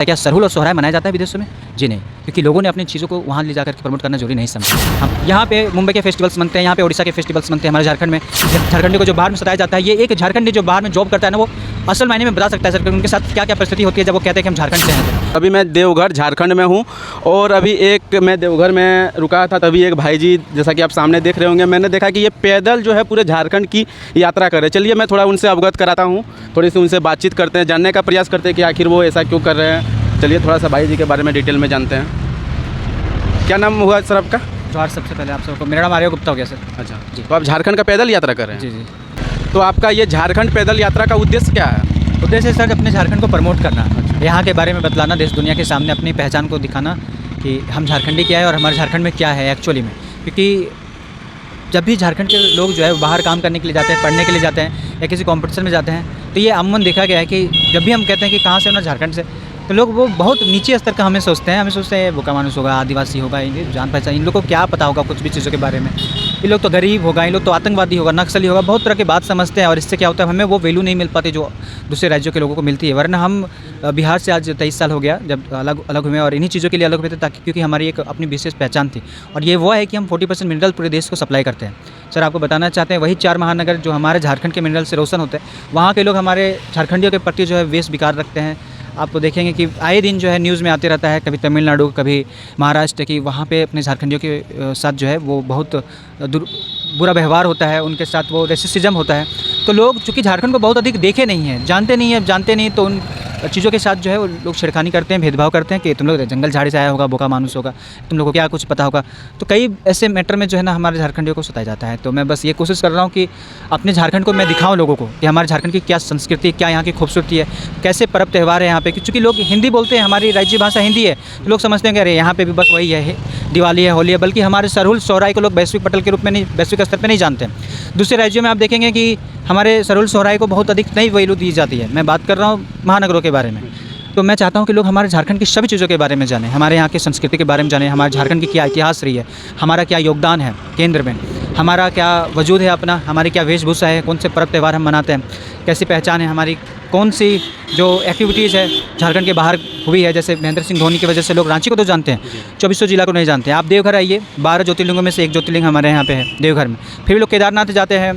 क्या सरहुल और सोहराय मनाया जाता है विदेशों में? जी नहीं, क्योंकि लोगों ने अपनी चीज़ों को वहाँ ले जाकर के प्रमोट करना जरूरी नहीं समझा। हम यहाँ पे मुंबई के फेस्टिवल्स मनते हैं, यहाँ पे उड़ीसा के फेस्टिवल्स मनते हैं, हमारे झारखंड में झारखंडी को जो बाहर में सताया जाता है, ये एक झारखंडी जो बाहर में जॉब करता है ना, वो असल मायने में बता सकता है सर कि उनके साथ क्या क्या परिस्थिति होती है जब वो कहते हैं कि हम झारखंड से हैं। अभी मैं देवघर झारखंड में हूँ और अभी मैं देवघर में रुका था, तभी एक भाई जी, जैसा कि आप सामने देख रहे होंगे, मैंने देखा कि ये पैदल जो है पूरे झारखंड की यात्रा कर रहे हैं। चलिए मैं थोड़ा उनसे अवगत कराता हूँ, थोड़ी सी उनसे बातचीत करते हैं, जानने का प्रयास करते हैं कि आखिर वो ऐसा क्यों कर रहे हैं। चलिए थोड़ा सा भाई जी के बारे में डिटेल में जानते हैं। क्या नाम हुआ सर आपका? जोहार। सबसे पहले आप सबको, मेरा नाम आर्य गुप्ता हो गया सर। अच्छा जी, तो आप झारखंड का पैदल यात्रा कर रहे हैं? जी जी। तो आपका ये झारखंड पैदल यात्रा का उद्देश्य क्या है? उद्देश्य सर अपने झारखंड को प्रमोट करना, यहाँ के बारे में बतलाना, देश दुनिया के सामने अपनी पहचान को दिखाना कि हम झारखंडी क्या है और हमारे झारखंड में क्या है एक्चुअली में। क्योंकि जब भी झारखंड के लोग जो है बाहर काम करने के लिए जाते हैं, पढ़ने के लिए जाते हैं या किसी कॉम्पिटिशन में जाते हैं, तो ये अमूमन देखा गया है कि जब भी हम कहते हैं कि कहाँ से, ना झारखंड से, तो लोग वो बहुत नीचे स्तर का हमें सोचते हैं। हमें सोचते हैं भूखा मानुस होगा, आदिवासी होगा, इन्हें जान पहचान, इन लोगों को क्या पता होगा कुछ भी चीज़ों के बारे में, ये लोग तो गरीब होगा, इन लोग तो आतंकवादी होगा, नक्सली होगा, बहुत तरह की बात समझते हैं। और इससे क्या होता है, हमें वो वैल्यू नहीं मिल पाती जो दूसरे राज्यों के लोगों को मिलती है। वरना हम बिहार से आज 23 साल हो गया जब अलग अलग हुए, और इन्हीं चीज़ों के लिए अलग हुए थे ताकि, क्योंकि हमारी एक अपनी विशेष पहचान थी। और ये वो है कि हम 40% मिनरल पूरे देश को सप्लाई करते हैं। सर आपको बताना चाहते हैं, वही 4 महानगर जो हमारे झारखंड के मिनरल से रोशन होते हैं, वहाँ के लोग हमारे झारखंडियों के प्रति जो है वेश विकार रखते हैं। आप तो देखेंगे कि आए दिन जो है न्यूज़ में आते रहता है, कभी तमिलनाडु, कभी महाराष्ट्र की, वहाँ पे अपने झारखंडियों के साथ जो है वो बहुत बुरा व्यवहार होता है, उनके साथ वो रेसिज्म होता है। तो लोग चूँकि झारखंड को बहुत अधिक देखे नहीं हैं, जानते नहीं, तो उन चीज़ों के साथ जो है वो लोग छेड़खानी करते हैं, भेदभाव करते हैं कि तुम लोग जंगल झाड़ी से आया होगा, बोका मानुस होगा, तुम लोग को क्या कुछ पता होगा। तो कई ऐसे मैटर में जो है ना हमारे झारखंडियों को सताया जाता है। तो मैं बस ये कोशिश कर रहा हूँ कि अपने झारखंड को मैं दिखाऊँ लोगों को कि हमारे झारखंड की क्या संस्कृति, क्या यहाँ की खूबसूरती है, कैसे पर्व त्यौहार है यहाँ पे। चूँकि लोग हिंदी बोलते हैं, हमारी राज्य भाषा हिंदी है, तो लोग समझते हैं कि अरे यहाँ पे भी बस वही है, दिवाली है, होली है। बल्कि हमारे सरहुल सोहराय को लोग वैश्विक पटल के रूप में नहीं, वैश्विक स्तर पर नहीं जानते हैं। दूसरे राज्यों में आप देखेंगे कि हमारे सरहुल सोहराय को बहुत अधिक नई वैल्यू दी जाती है। मैं बात कर रहा हूँ महानगरों के बारे में। तो मैं चाहता हूँ कि लोग हमारे झारखंड की सभी चीज़ों के बारे में जानें, हमारे यहाँ की संस्कृति के बारे में जानें, हमारे झारखंड की क्या इतिहास रही है, हमारा क्या योगदान है केंद्र में, हमारा क्या वजूद है अपना, हमारी क्या वेशभूषा है, कौन से पर्व त्यौहार हम मनाते हैं, कैसी पहचान है हमारी, कौन सी जो एक्टिविटीज़ है झारखंड के बाहर हुई है। जैसे महेंद्र सिंह धोनी की वजह से लोग रांची को तो जानते हैं, 2400 जिला को नहीं जानते हैं। आप देवघर आइए, 12 ज्योतिर्लिंगों में से एक ज्योतिर्लिंग हमारे यहाँ पे है देवघर में। फिर भी लोग केदारनाथ जाते हैं,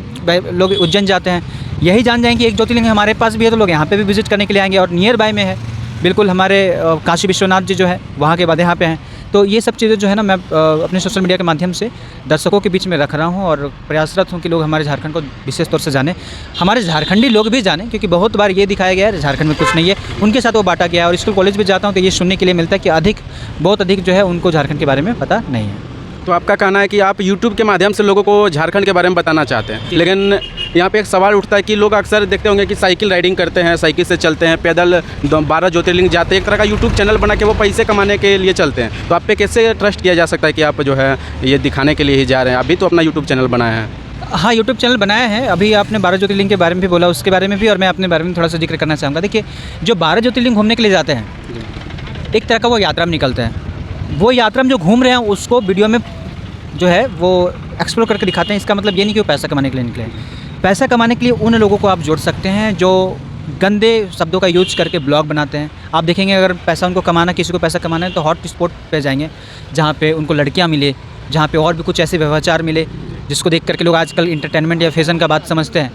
लोग उज्जैन जाते हैं, यही जान जाएँ कि एक ज्योतिर्लिंग हमारे पास भी है, तो लोग यहाँ पर भी विजिट करने के लिए आएंगे। और नियर बाय में है बिल्कुल हमारे काशी विश्वनाथ जी जो है, वहाँ के बाद यहाँ पे हैं। तो ये सब चीज़ें जो है ना मैं अपने सोशल मीडिया के माध्यम से दर्शकों के बीच में रख रहा हूँ और प्रयासरत हूँ कि लोग हमारे झारखंड को विशेष तौर से जानें, हमारे झारखंडी लोग भी जानें। क्योंकि बहुत बार ये दिखाया गया है झारखंड में कुछ नहीं है, उनके साथ वो बांटा गया है। और स्कूल कॉलेज भी जाता हूँ तो ये सुनने के लिए मिलता है कि बहुत अधिक जो है उनको झारखंड के बारे में पता नहीं है। तो आपका कहना है कि आप YouTube के माध्यम से लोगों को झारखंड के बारे में बताना चाहते हैं, लेकिन यहाँ पे एक सवाल उठता है कि लोग अक्सर देखते होंगे कि साइकिल राइडिंग करते हैं, साइकिल से चलते हैं, पैदल 12 ज्योतिर्लिंग जाते हैं, एक तरह का YouTube चैनल बना के वो पैसे कमाने के लिए चलते हैं। तो आप पे कैसे ट्रस्ट किया जा सकता है कि आप जो है ये दिखाने के लिए ही जा रहे हैं? अभी तो अपना YouTube चैनल बनाया है। हाँ, यूट्यूब चैनल बनाया है। अभी आपने 12 ज्योतिर्लिंग के बारे में भी बोला, उसके बारे में भी, और मैं अपने बारे में थोड़ा सा जिक्र करना चाहूँगा। देखिए, जो 12 ज्योतिर्लिंग घूमने के लिए जाते हैं, एक तरह का वो यात्रा में निकलते हैं। वो यात्रा में जो घूम रहे हैं उसको वीडियो में जो है वो एक्सप्लोर करके दिखाते हैं। इसका मतलब ये नहीं कि वो पैसा कमाने के लिए निकले। पैसा कमाने के लिए उन लोगों को आप जोड़ सकते हैं जो गंदे शब्दों का यूज करके ब्लॉग बनाते हैं। आप देखेंगे अगर पैसा उनको कमाना, किसी को पैसा कमाना है तो हॉट स्पॉट पे जाएंगे जहाँ पे उनको लड़कियाँ मिले, जहाँ पे और भी कुछ ऐसे व्यवहार मिले जिसको देख करके लोग आजकल इंटरटेनमेंट या फैशन का बात समझते हैं।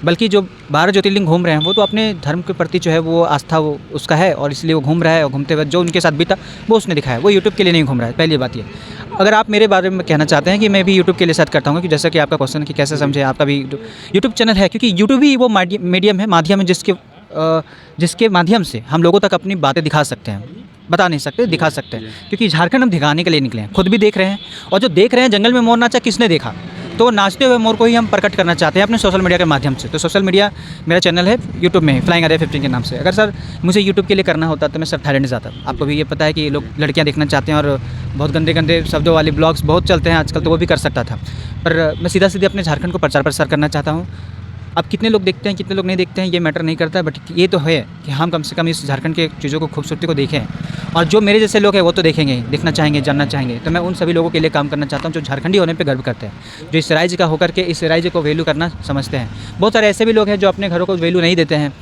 बल्कि जो 12 ज्योतिर्लिंग घूम रहे हैं वो तो अपने धर्म के प्रति जो है वो आस्था वो उसका है, और इसलिए वो घूम रहा है। और घूमते वक्त जो उनके साथ बीता वो उसने दिखाया, वो यूट्यूब के लिए नहीं घूम रहा है। पहली बात ये। अगर आप मेरे बारे में कहना चाहते हैं कि मैं भी यूट्यूब के लिए साथ करता हूँ, कि जैसा कि आपका क्वेश्चन है कि कैसे समझे, आपका भी यूट्यूब चैनल है, क्योंकि यूट्यूब ही वो मीडियम है, माध्यम है जिसके माध्यम से हम लोगों तक अपनी बातें दिखा सकते हैं, बता नहीं सकते, दिखा सकते हैं। क्योंकि झारखंड हम दिखाने के लिए निकले हैं, खुद भी देख रहे हैं, और जो देख रहे हैं जंगल में मोर नाचा किसने देखा, तो नाचते हुए मोर को ही हम प्रकट करना चाहते हैं अपने सोशल मीडिया के माध्यम से। तो सोशल मीडिया मेरा चैनल है यूट्यूब में, फ्लाइंग आर्या 15 के नाम से। अगर सर मुझे यूट्यूब के लिए करना होता तो मैं सर थाईलैंड जाता। आपको भी ये पता है कि लोग लड़कियां देखना चाहते हैं और बहुत गंदे गंदे शब्दों वाली ब्लॉग्स बहुत चलते हैं आजकल, तो वो भी कर सकता था। पर मैं सीधा सीधे अपने झारखंड को प्रचार प्रसार करना चाहता हूँ। अब कितने लोग देखते हैं, कितने लोग नहीं देखते हैं, ये मैटर नहीं करता है, बट ये तो है कि हम कम से कम इस झारखंड के चीज़ों को, खूबसूरती को देखें। और जो मेरे जैसे लोग हैं वो तो देखेंगे, देखना चाहेंगे, जानना चाहेंगे। तो मैं उन सभी लोगों के लिए काम करना चाहता हूँ जो झारखंडी होने पे गर्व करते हैं, जो इस राज्य का होकर के इस राज्य को वैल्यू करना समझते हैं। बहुत सारे ऐसे भी लोग हैं जो अपने घरों को वैल्यू नहीं देते हैं।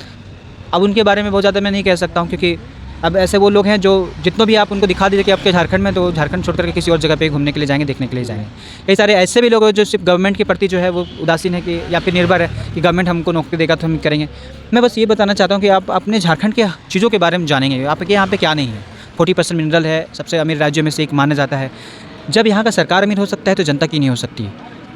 अब उनके बारे में बहुत ज़्यादा मैं नहीं कह सकता हूँ, क्योंकि अब ऐसे वो लोग हैं जो जितनों भी आप उनको दिखा दीजिए कि आपके झारखंड में, तो झारखंड छोड़ करके किसी और जगह पे घूमने के लिए जाएंगे, देखने के लिए जाएंगे। कई सारे ऐसे भी लोग हैं जो सिर्फ गवर्नमेंट के प्रति जो है वो उदासीन है कि या फिर निर्भर है कि गवर्नमेंट हमको नौकरी देगा तो हम करेंगे। मैं बस ये बताना चाहता हूँ कि आप अपने झारखंड के चीज़ों के बारे में जानेंगे, आपके यहाँ पे क्या नहीं है। 40% मिनरल है, सबसे अमीर राज्यों में से एक माना जाता है। जब यहाँ का सरकार अमीर हो सकता है तो जनता की नहीं हो सकती।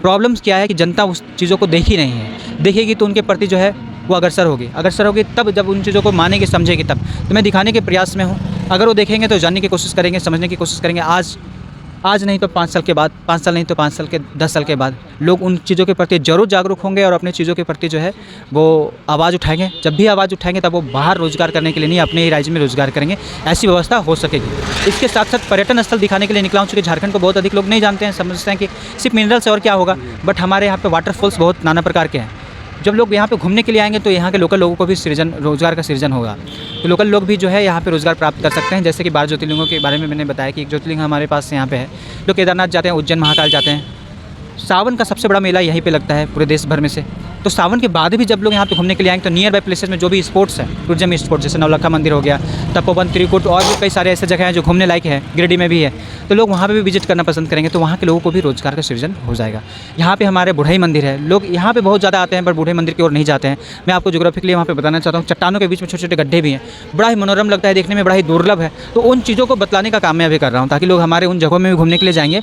प्रॉब्लम्स क्या है कि जनता उस चीज़ों को देखी नहीं है, देखेगी तो उनके प्रति जो है वो अग्रसर होगी तब जब उन चीज़ों को मानेगी समझेगी तब। तो मैं दिखाने के प्रयास में हूँ, अगर वो देखेंगे तो जानने की कोशिश करेंगे, समझने की कोशिश करेंगे। आज नहीं तो 5 साल के बाद, 5 साल नहीं तो 5 साल के 10 साल के बाद लोग उन चीज़ों के प्रति ज़रूर जागरूक होंगे और अपनी चीज़ों के प्रति जो है वो आवाज़ उठाएंगे। जब भी आवाज़ उठाएंगे तब वो बाहर रोज़गार करने के लिए नहीं, अपने ही राज्य में रोज़गार करेंगे, ऐसी व्यवस्था हो सकेगी। इसके साथ साथ पर्यटन स्थल दिखाने के लिए निकला हूँ, चूँकि झारखंड को बहुत अधिक लोग नहीं जानते हैं, समझते हैं कि सिर्फ मिनरल से और क्या होगा, बट हमारे यहाँ पे वाटरफॉल्स बहुत नाना प्रकार के हैं। जब लोग यहाँ पे घूमने के लिए आएंगे तो यहाँ के लोकल लोगों को भी रोज़गार का सृजन होगा, तो लोकल लोग भी जो है यहाँ पे रोज़गार प्राप्त कर सकते हैं। जैसे कि 12 ज्योतिर्लिंगों के बारे में मैंने बताया कि एक ज्योतिर्लिंग हमारे पास यहाँ पे है, लोग केदारनाथ जाते हैं, उज्जैन महाकाल जाते हैं। सावन का सबसे बड़ा मेला यहीं पे लगता है पूरे देश भर में से। तो सावन के बाद भी जब लोग यहाँ पे घूमने के लिए आएंगे तो नियर बाय प्लेसेस में जो भी स्पोर्ट्स हैं, टूरिज्म स्पोर्ट्स, जैसे नवलखा मंदिर हो गया, तपोवन, त्रिकुट और भी कई सारे ऐसे जगह हैं जो घूमने लायक है, गिरिडीह में भी है, तो लोग वहाँ पे भी विजिट करना पसंद करेंगे, तो वहाँ के लोगों को भी रोज़गार का सृजन हो जाएगा। यहाँ पे हमारे बुढ़ई मंदिर है, लोग यहाँ पे बहुत ज़्यादा आते हैं पर बुढ़ई मंदिर की ओर नहीं जाते हैं। मैं आपको ज्योग्राफिकली वहाँ पे बताना चाहता हूँ, चट्टानों के बीच में छोटे छोटे गड्ढे भी हैं, बड़ा ही मनोरम लगता है, देखने में बड़ा ही दुर्लभ है। तो उन चीज़ों को बतलाने का काम मैं अभी कर रहा हूँ, ताकि लोग हमारे उन जगहों में भी घूमने के लिए जाएंगे,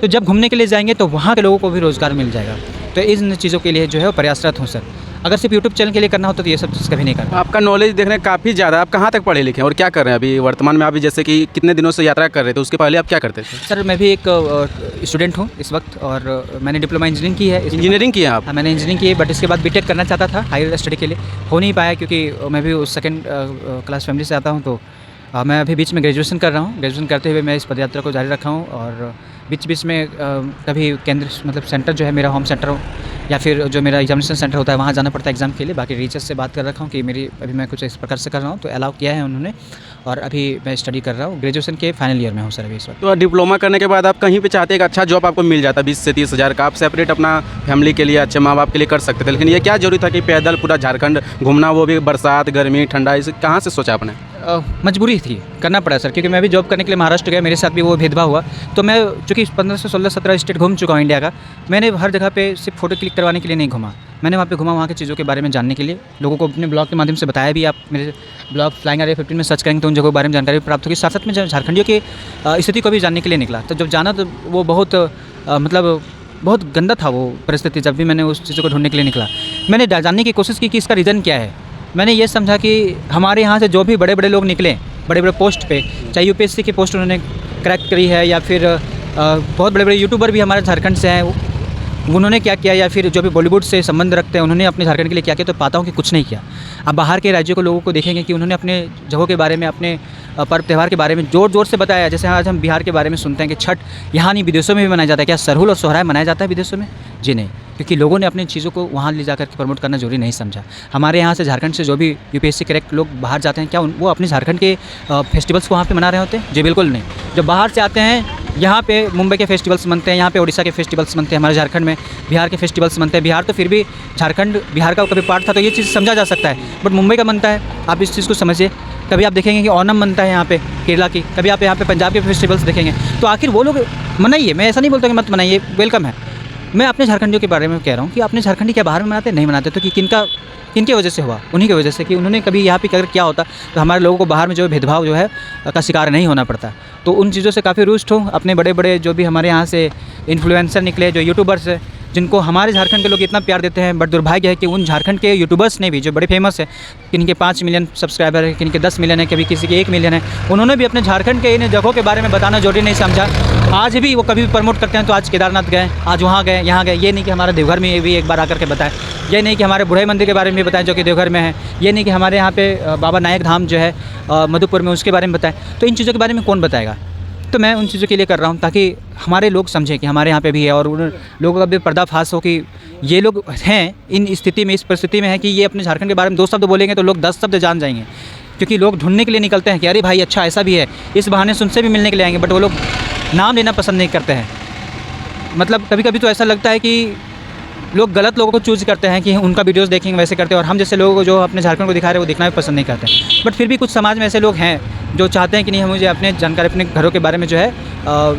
तो जब घूमने के लिए जाएंगे तो वहाँ के लोगों को भी रोज़गार मिल जाएगा। तो इन चीज़ों के लिए जो है वो प्रयासरत हूँ सर। अगर सिर्फ यूट्यूब चैनल के लिए करना होता तो ये सब चीज़ कभी नहीं करना। आपका नॉलेज देखने काफ़ी ज़्यादा, आप कहाँ तक पढ़े लिखे हैं और क्या कर रहे हैं अभी वर्तमान में? आप जैसे कि कितने दिनों से यात्रा कर रहे थे, उसके पहले आप क्या करते थे? सर मैं भी एक स्टूडेंट हूँ इस वक्त, और मैंने डिप्लोमा इंजीनियरिंग की है। इंजीनियरिंग की है आप? हाँ, मैंने इंजीनियरिंग की है, बट इसके बाद बीटेक करना चाहता था हायर स्टडी के लिए, हो नहीं पाया क्योंकि मैं भी सेकंड क्लास फैमिली से आता हूँ। तो मैं अभी बीच में ग्रेजुएशन कर रहा हूँ, ग्रेजुएशन करते हुए मैं इस पदयात्रा को जारी रखा हूँ, और बीच बीच में कभी केंद्र मतलब सेंटर जो है मेरा होम सेंटर हो या फिर जो मेरा एग्जामिनेशन सेंटर होता है वहाँ जाना पड़ता है एग्ज़ाम के लिए। बाकी टीचर्स से बात कर रखा हूँ कि मेरी अभी मैं कुछ इस प्रकार से कर रहा हूँ, तो अलाउ किया है उन्होंने, और अभी मैं स्टडी कर रहा हूँ, ग्रेजुएशन के फाइनल ईयर में हूँ सर अभी इस वक्त। तो डिप्लोमा करने के बाद आप कहीं पे चाहते हैं कि अच्छा जॉब आपको मिल जाता 20 से 30 हज़ार का, आप सेपरेट अपना फैमिली के लिए, अच्छे माँ बाप के लिए कर सकते थे, लेकिन ये क्या जरूरी था कि पैदल पूरा झारखंड घूमना, वो भी बरसात, गर्मी, ठंडा, इसे कहाँ से सोचा आपने? मजबूरी थी, करना पड़ा सर, क्योंकि मैं भी जॉब करने के लिए महाराष्ट्र गया, मेरे साथ भी वो भेदभाव हुआ। तो मैं चूँकि 15 से 16 17 स्टेट घूम चुका हूँ इंडिया का, मैंने हर जगह पे सिर्फ फ़ोटो क्लिक करवाने के लिए नहीं घूमा, मैंने वहाँ पे घूमा वहाँ की चीज़ों के बारे में जानने के लिए, लोगों को अपने ब्लॉग के माध्यम से बताया भी। आप मेरे ब्लॉग फ्लाइंग आर्या 15 में सर्च करेंगे तो उन जगहों के बारे में जानकारी प्राप्त होगी। साथ साथ में झारखंडियों की स्थिति को भी जानने के लिए निकला, तो जब जाना तो वो बहुत मतलब बहुत गंदा था वो परिस्थिति। जब भी मैंने उस चीज़ों को ढूंढने के लिए निकला, मैंने जानने की कोशिश की कि इसका रीज़न क्या है। मैंने ये समझा कि हमारे यहाँ से जो भी बड़े बड़े लोग निकले बड़े बड़े पोस्ट पे, चाहे यूपीएससी की पोस्ट उन्होंने क्रैक करी है या फिर बहुत बड़े बड़े यूट्यूबर भी हमारे झारखंड से हैं, उन्होंने क्या किया, या फिर जो भी बॉलीवुड से संबंध रखते हैं उन्होंने अपने झारखंड के लिए क्या किया, तो पाता हूँ कि कुछ नहीं किया। अब बाहर के राज्यों के लोगों को देखेंगे कि उन्होंने अपने जगहों के बारे में, अपने पर्व त्यौहार के बारे में ज़ोर ज़ोर से बताया। जैसे आज हम बिहार के बारे में सुनते हैं कि छठ यहाँ नहीं विदेशों में भी मनाया जाता है। क्या सरहुल और सोहराय मनाया जाता है विदेशों में? जी नहीं, क्योंकि लोगों ने अपनी चीज़ों को वहाँ ले जाकर के प्रमोट करना जरूरी नहीं समझा। हमारे यहाँ से झारखंड से जो भी यूपीएससी क्रैक लोग बाहर जाते हैं, क्या वो अपने झारखंड के फेस्टिवल्स को वहाँ पे मना रहे होते हैं? जी बिल्कुल नहीं। जब बाहर से आते हैं, यहाँ पे मुंबई के फेस्टिवल्स मनते हैं, यहाँ पे उड़ीसा के फेस्टिवल्स मनते हैं, हमारे झारखंड में बिहार के फेस्टिवल्स मनते हैं। बिहार तो फिर भी झारखंड बिहार का कभी पार्ट था, तो ये चीज़ समझा जा सकता है, बट मुंबई का बनता है, आप इस चीज़ को समझिए। कभी आप देखेंगे कि ओनम बनता है यहाँ पे केरला की, कभी आप यहाँ पे पंजाब के फेस्टिवल्स देखेंगे। तो आखिर वो लोग मनाइए, मैं ऐसा नहीं बोलता कि मत मनाइए, वेलकम है। मैं अपने झारखंडियों के बारे में कह रहा हूँ कि अपने झारखंडी क्या बाहर में मनाते नहीं मनाते, तो कि किनके वजह से हुआ? उन्हीं की वजह से कि उन्होंने कभी यहाँ पे अगर क्या होता तो हमारे लोगों को बाहर में जो भेदभाव जो है का शिकार नहीं होना पड़ता। तो उन चीज़ों से काफ़ी रुष्ट हूँ। अपने बड़े बड़े जो भी हमारे यहाँ से इन्फ्लुएंसर निकले, जो यूट्यूबर्स है, जिनको हमारे झारखंड के लोग इतना प्यार देते हैं, बट दुर्भाग्य है कि उन झारखंड के यूट्यूबर्स ने भी, जो बड़े फेमस है, किनके 5 मिलियन सब्सक्राइबर है, किनके 10 मिलियन है, कभी किसी के 1 मिलियन है, उन्होंने भी अपने झारखंड के इन जगहों के बारे में बताना जरूरी नहीं समझा। आज भी वो कभी भी प्रमोट करते हैं तो आज केदारनाथ गए, आज वहाँ गए, यहाँ गए। ये नहीं कि हमारे देवघर में भी एक बार आकर के बताएं, ये नहीं कि हमारे बुढ़ई मंदिर के बारे में भी बताएं जो कि देवघर में है, ये नहीं कि हमारे यहाँ पे बाबा नायक धाम जो है मधुपुर में, उसके बारे में बताएं। तो इन चीज़ों के बारे में कौन बताएगा? तो मैं उन चीज़ों के लिए कर रहा हूँ ताकि हमारे लोग समझें कि हमारे यहाँ पे भी है, और उन लोगों का भी पर्दाफाश हो कि ये लोग हैं इन स्थिति में, इस परिस्थिति में है कि ये अपने झारखंड के बारे में 2 शब्द बोलेंगे तो लोग 10 शब्द जान जाएंगे, क्योंकि लोग ढूंढने के लिए निकलते हैं कि अरे भाई अच्छा ऐसा भी है, इस बहाने से उनसे भी मिलने के लिए आएंगे, बट वो लोग नाम लेना पसंद नहीं करते हैं। मतलब कभी कभी तो ऐसा लगता है कि लोग गलत लोगों को चूज़ करते हैं कि उनका वीडियोस देखेंगे वैसे करते हैं, और हम जैसे लोगों को जो अपने झारखंड को दिखा रहे हैं वो देखना भी पसंद नहीं करते। बट फिर भी कुछ समाज में ऐसे लोग हैं जो चाहते हैं कि नहीं, मुझे अपने जानकारी, अपने घरों के बारे में जो है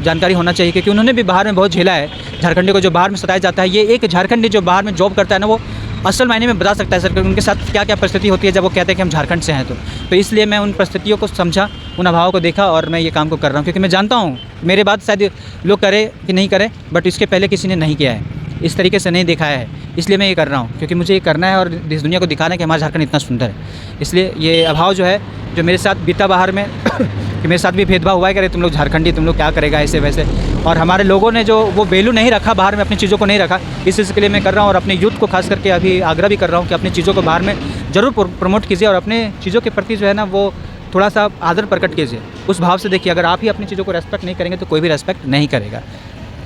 जानकारी होना चाहिए, क्योंकि उन्होंने भी बाहर में बहुत झेला है। झारखंडी को जो बाहर में सताया जाता है, ये एक झारखंडी जो बाहर में जॉब करता है ना, वो असल मायने में बता सकता है सर कि उनके साथ क्या क्या परिस्थिति होती है जब वो कहते हैं कि हम झारखंड से हैं। तो इसलिए मैं उन परिस्थितियों को समझा, उन अभावों को देखा, और मैं ये काम को कर रहा हूँ, क्योंकि मैं जानता हूँ मेरे बाद शायद लोग करे कि नहीं करे, बट इसके पहले किसी ने नहीं किया है, इस तरीके से नहीं दिखाया है, इसलिए मैं ये कर रहा हूँ, क्योंकि मुझे ये करना है और इस दुनिया को दिखाना है कि हमारा झारखंड इतना सुंदर है। इसलिए ये अभाव जो है, जो मेरे साथ बीता बाहर में कि मेरे साथ भी भेदभाव हुआ है, करे तुम लोग झारखंडी, तुम लोग क्या करेगा ऐसे वैसे, और हमारे लोगों ने जो वो वैल्यू नहीं रखा बाहर में, अपनी चीज़ों को नहीं रखा, इस चीज़ के लिए मैं कर रहा हूँ। और अपने यूथ को खास करके अभी आग्रह भी कर रहा हूँ कि अपनी चीज़ों को बाहर में ज़रूर प्रमोट कीजिए, और अपने चीज़ों के प्रति जो है ना वो थोड़ा सा आदर प्रकट कीजिए, उस भाव से देखिए। अगर आप ही अपनी चीज़ों को रेस्पेक्ट नहीं करेंगे तो कोई भी रेस्पेक्ट नहीं करेगा।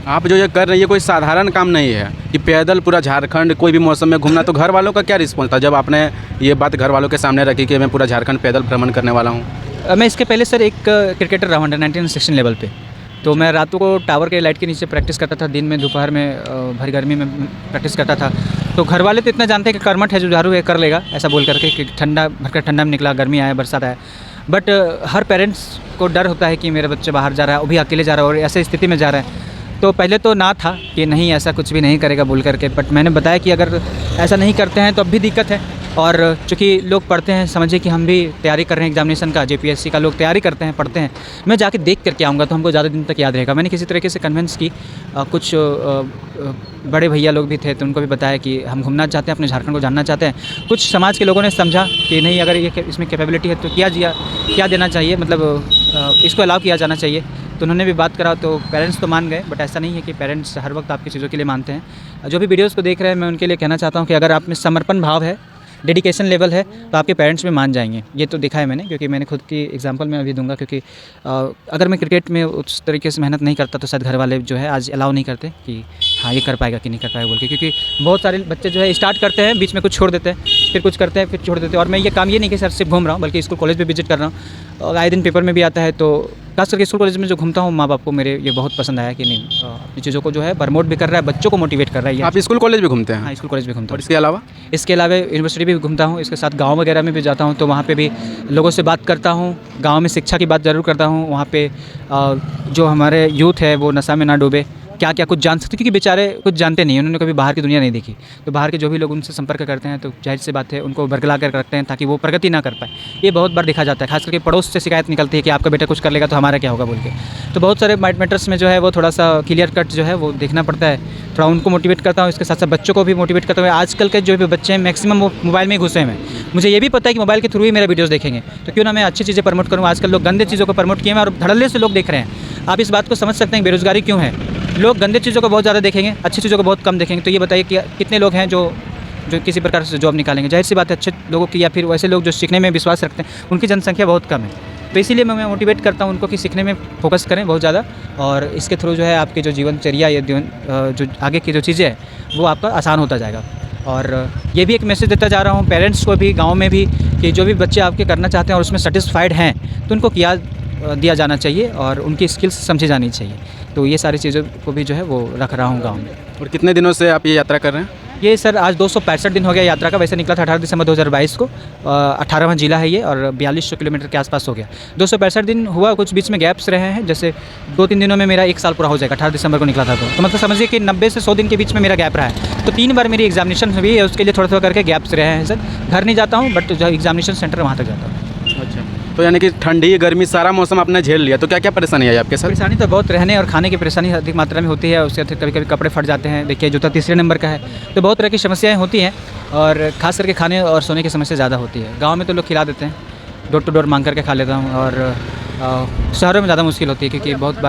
आप जो ये कर रहे हैं ये कोई साधारण काम नहीं है कि पैदल पूरा झारखंड कोई भी मौसम में घूमना। तो घर वालों का क्या रिस्पॉन्स था जब आपने ये बात घर वालों के सामने रखी कि मैं पूरा झारखंड पैदल भ्रमण करने वाला हूँ? मैं इसके पहले सर एक क्रिकेटर रहा हूँ अंडर 19 16 लेवल पे। तो मैं रातों को टावर के लाइट के नीचे प्रैक्टिस करता था, दिन में दोपहर में भरी गर्मी में प्रैक्टिस करता था। तो घर वाले तो इतना जानते हैं कि कर्मठ है, जुझारू है, कर लेगा, ऐसा बोल करके कि ठंडा भरकर ठंडा में निकला, गर्मी आया, बरसात आया। बट हर पेरेंट्स को डर होता है कि मेरे बच्चे बाहर जा रहा है, वो भी अकेले जा रहा है और ऐसे स्थिति में जा रहा है। तो पहले तो ना था कि नहीं ऐसा कुछ भी नहीं करेगा बोल करके, बट मैंने बताया कि अगर ऐसा नहीं करते हैं तो अब भी दिक्कत है। और चूँकि लोग पढ़ते हैं, समझिए कि हम भी तैयारी कर रहे हैं एग्जामिनेशन का, JPSC का लोग तैयारी करते हैं, पढ़ते हैं। मैं जाके देख करके आऊँगा तो हमको ज़्यादा दिन तक याद रहेगा। मैंने किसी तरीके से कन्विंस की, कुछ बड़े भैया लोग भी थे तो उनको भी बताया कि हम घूमना चाहते हैं, अपने झारखंड को जानना चाहते हैं। कुछ समाज के लोगों ने समझा कि नहीं, अगर ये इसमें कैपेबिलिटी है तो क्या देना चाहिए, मतलब इसको अलाउ किया जाना चाहिए। तो उन्होंने भी बात करा, तो पेरेंट्स तो मान गए। बट ऐसा नहीं है कि पेरेंट्स हर वक्त आपकी चीज़ों के लिए मानते हैं। जो भी वीडियोस को देख रहे हैं मैं उनके लिए कहना चाहता हूँ कि अगर आप में समर्पण भाव है, डेडिकेशन लेवल है, तो आपके पेरेंट्स भी मान जाएंगे। ये तो देखा है मैंने, क्योंकि मैंने खुद की एग्जांपल मैं अभी दूंगा। क्योंकि अगर मैं क्रिकेट में उस तरीके से मेहनत नहीं करता तो शायद घर वाले जो है आज अलाउ नहीं करते कि हाँ ये कर पाएगा कि नहीं कर पाएगा बोल के। क्योंकि बहुत सारे बच्चे जो है स्टार्ट करते हैं, बीच में कुछ छोड़ देते हैं, फिर कुछ करते हैं, फिर छोड़ देते हैं। और मैं ये काम ये नहीं कि सर सिर्फ घूम रहा हूँ, बल्कि स्कूल कॉलेज भी विजिट कर रहा हूँ और आए दिन पेपर में भी आता है। तो खास करके स्कूल कॉलेज में जो घूमता हूँ, माँ बाप को मेरे ये बहुत पसंद आया कि नहीं अपनी चीज़ों को जो है प्रमोट भी कर रहा है, बच्चों को मोटिवेट कर रहा है। आप स्कूल कॉलेज भी घूमते हैं? हाँ, स्कूल कॉलेज भी घूमता हूँ। और इसके अलावा यूनिवर्सिटी भी घूमता हूँ। इसके साथ गाँव वगैरह में भी जाता हूँ, तो वहाँ पे भी लोगों से बात करता हूँ। गाँव में शिक्षा की बात ज़रूर करता हूँ। वहाँ पे जो हमारे यूथ है वो नशा में ना डूबे, क्या क्या कुछ जान सकते, क्योंकि बेचारे कुछ जानते नहीं, उन्होंने कभी बाहर की दुनिया नहीं देखी। तो बाहर के जो भी लोग उनसे संपर्क करते हैं तो जाहिर सी बात है उनको बरगला कर रखते हैं ताकि वो प्रगति ना कर पाए। ये बहुत बार देखा जाता है, खास करके पड़ोस से शिकायत निकलती है कि आपका बेटा कुछ कर लेगा तो हमारा क्या होगा बोल के। तो बहुत सारे मैटर्स में जो है वो थोड़ा सा क्लियर कट जो है वो देखना पड़ता है। थोड़ा उनको मोटिवेट करता हूँ, इसके साथ साथ बच्चों को भी मोटिवेट करता हूँ। आजकल के जो भी बच्चे हैं मैक्सिमम वो मोबाइल में ही घुसे हैं। मुझे ये भी पता है कि मोबाइल के थ्रू ही मेरा वीडियोस देखेंगे, तो क्यों ना मैं अच्छी चीज़ें प्रमोट करूँ। आजकल लोग गंदे चीज़ों को प्रमोट किए हैं और धड़ल्ले से लोग देख रहे हैं। आप इस बात को समझ सकते हैं बेरोजगारी क्यों है। लोग गंदे चीज़ों को बहुत ज़्यादा देखेंगे, अच्छी चीज़ों को बहुत कम देखेंगे। तो ये बताइए कि कितने लोग हैं जो किसी प्रकार से जॉब निकालेंगे। जाहिर सी बात है अच्छे लोगों की या फिर वैसे लोग जो सीखने में विश्वास रखते हैं उनकी जनसंख्या बहुत कम है। तो इसीलिए मैं मोटिवेट करता हूँ उनको कि सीखने में फोकस करें बहुत ज़्यादा, और इसके थ्रू जो है आपकी जो जीवनचर्या या जो आगे की जो चीज़ें हैं वो आपका आसान होता जाएगा। और ये भी एक मैसेज देता जा रहा हूँ पेरेंट्स को भी, गाँव में भी, कि जो भी बच्चे आपके करना चाहते हैं और उसमें सेटिस्फाइड हैं तो उनको किया दिया जाना चाहिए और उनकी स्किल्स समझी जानी चाहिए। तो ये सारी चीज़ों को भी जो है वो रख रहा हूँ गाँव में। और कितने दिनों से आप ये यात्रा कर रहे हैं? ये सर आज 265 दिन हो गया यात्रा का। वैसे निकला था 18 दिसंबर 2022 को। 18वां जिला है ये और 4200 किलोमीटर के आसपास हो गया। 265 दिन हुआ, कुछ बीच में गैप्स रहे हैं। जैसे 2-3 दिनों में मेरा 1 साल पूरा हो जाएगा। 18 दिसंबर को निकला था तो मतलब समझिए कि 90 से 100 दिन के बीच में मेरा गैप रहा है। तो 3 बार मेरी एग्जामिनेशन हुई है, उसके लिए थोड़ा थोड़ा करके गैप्स रहे हैं सर। घर नहीं जाता हूँ बट जो एग्जामिनेशन सेंटर वहाँ तक जाता हूँ। अच्छा, तो यानी कि ठंडी गर्मी सारा मौसम आपने झेल लिया। तो क्या क्या परेशानी आई आपके साथ? परेशानी तो बहुत, रहने और खाने की परेशानी अधिक मात्रा में होती है। उससे कभी कभी कपड़े फट जाते हैं। देखिए जूता 3 नंबर का है, तो बहुत तरह की समस्याएं होती हैं और ख़ास करके खाने और सोने की समस्या ज़्यादा होती है। गांव में तो लोग खिला देते हैं, डोर टू डोर मांग करके खा लेता हूँ। और शहरों में ज़्यादा मुश्किल होती है क्योंकि बहुत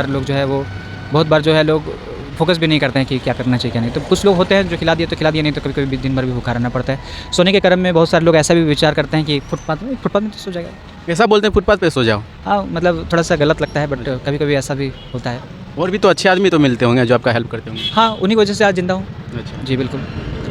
बार जो है लोग फोकस भी नहीं करते हैं कि क्या करना चाहिए क्या नहीं। तो कुछ लोग होते हैं जो खिला दिए, नहीं तो कभी कभी दिन भर भी भूखा रहना पड़ता है। सोने के क्रम में बहुत सारे लोग ऐसा भी विचार करते हैं कि फुटपाथ में तो सो जाएगा। कैसा बोलते हैं फुटपाथ पे सो जाओ? हाँ, मतलब थोड़ा सा गलत लगता है बट कभी कभी ऐसा भी होता है। और भी तो अच्छे आदमी तो मिलते होंगे जो आपका हेल्प करते होंगे। हाँ, उन्हीं की वजह से आज जिंदा हूँ। अच्छा जी बिल्कुल,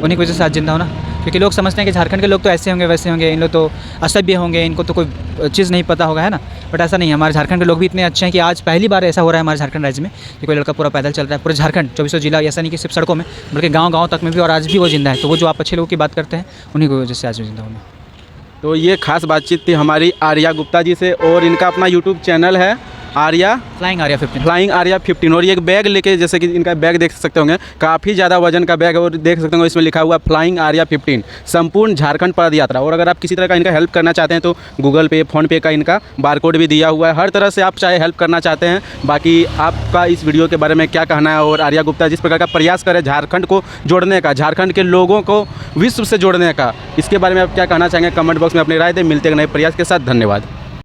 उन्हीं की वजह से आज जिंदा हूँ ना, क्योंकि लोग समझते हैं कि झारखंड के लोग तो ऐसे होंगे वैसे होंगे, इन लोग तो असभ्य होंगे, इनको तो कोई चीज़ नहीं पता होगा, है ना। बट ऐसा नहीं है, हमारे झारखंड के लोग भी इतने अच्छे हैं कि आज पहली बार ऐसा हो रहा है हमारे झारखंड राज्य में कि कोई लड़का पूरा पैदल चल रहा है पूरे झारखंड 24 जिला, ऐसा नहीं कि सिर्फ सड़कों में बल्कि गाँव तक में भी, और आज भी वो जिंदा है। तो वो जो आप अच्छे लोगों की बात करते हैं उन्हीं की वजह से आज भी जिंदा हूँ। तो ये खास बातचीत थी हमारी आर्या गुप्ता जी से, और इनका अपना यूट्यूब चैनल है आर्या फ्लाइंग आर्या 15। और ये एक बैग लेके, जैसे कि इनका बैग देख सकते होंगे, काफ़ी ज़्यादा वजन का बैग है, और देख सकते होंगे इसमें लिखा हुआ फ्लाइंग आर्या 15 संपूर्ण झारखंड पद यात्रा। और अगर आप किसी तरह का इनका हेल्प करना चाहते हैं तो गूगल पे, फ़ोन पे का इनका बारकोड भी दिया हुआ है। हर तरह से आप चाहे हेल्प करना चाहते हैं। बाकी आपका इस वीडियो के बारे में क्या कहना है, और आर्या गुप्ता जिस प्रकार का प्रयास करे झारखंड को जोड़ने का, झारखंड के लोगों को विश्व से जोड़ने का, इसके बारे में आप क्या कहना चाहेंगे कमेंट बॉक्स में अपनी राय दें। मिलते हैं नए प्रयास के साथ। धन्यवाद।